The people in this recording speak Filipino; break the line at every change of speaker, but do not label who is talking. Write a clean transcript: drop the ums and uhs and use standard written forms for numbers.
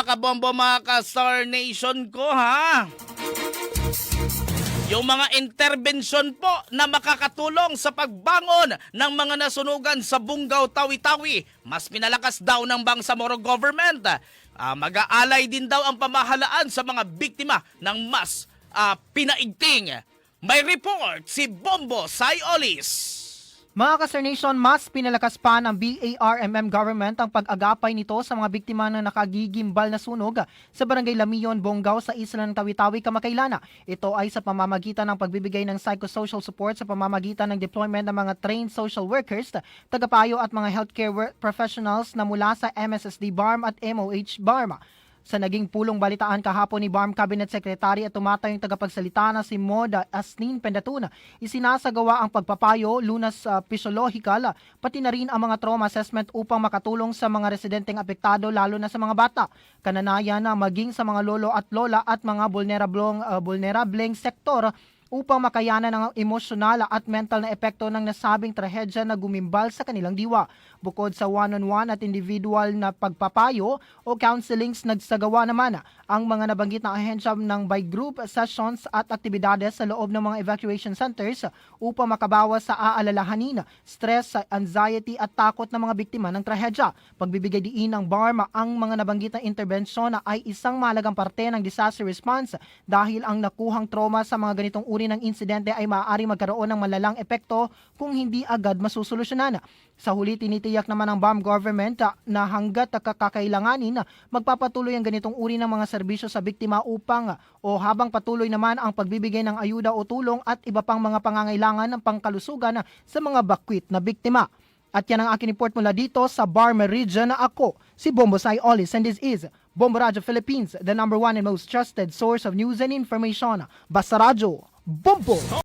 mga kabombo, mga ka-Star Nation ko ha. Yung mga intervensyon po na makakatulong sa pagbangon ng mga nasunugan sa Bungaw, Tawi-Tawi, mas pinalakas daw ng Bangsamoro government. Mag-aalay din daw ang pamahalaan sa mga biktima ng mas pinaigting. May report si Bombo Sayolis.
Mga ka-Star Nation, mas pinalakas pa ng BARMM government ang pag-agapay nito sa mga biktima ng nakagigimbal na sunog sa Barangay Lamion, Bungaw sa isla ng Tawi-Tawi, Kamakailan. Ito ay sa pamamagitan ng pagbibigay ng psychosocial support sa pamamagitan ng deployment ng mga trained social workers, tagapayo at mga healthcare professionals na mula sa MSSD BARM at MOH BARM. Sa naging pulong balitaan kahapon ni BARM Cabinet Secretary at tumatayong tagapagsalita na si Moda Asnin Pendatuna, isinasagawa ang pagpapayo, lunas physiological, pati na rin ang mga trauma assessment upang makatulong sa mga residenteng apektado lalo na sa mga bata. Kananayan na maging sa mga lolo at lola at mga vulnerableng sektor upang makayanan ng emosyonal at mental na epekto ng nasabing trahedya na gumimbal sa kanilang diwa. Bukod sa one-on-one at individual na pagpapayo o counselings, nagsagawa naman ang mga nabanggit na ahensya ng by group sessions at aktibidades sa loob ng mga evacuation centers upang makabawas sa aalalahanin, stress, anxiety at takot ng mga biktima ng trahedya. Pagbibigay diin ng BARM ang mga nabanggit na interbensyon ay isang mahalagang parte ng disaster response dahil ang nakuhang trauma sa mga ganitong uri ng insidente ay maaari magkaroon ng malalang epekto kung hindi agad masusolusyonan. Sa huli, tinitiyak naman ng BARM government na hanggat kakailanganin, magpapatuloy ang ganitong uri ng mga serbisyo sa biktima upang o habang patuloy naman ang pagbibigay ng ayuda o tulong at iba pang mga pangangailangan ng pangkalusugan sa mga bakwit na biktima. At yan ang aking report mula dito sa BARM region na ako, si Bombo Sayolis, and this is Bombo Radio Philippines, the #1 and most trusted source of news and information. Basta Radyo, Bombo!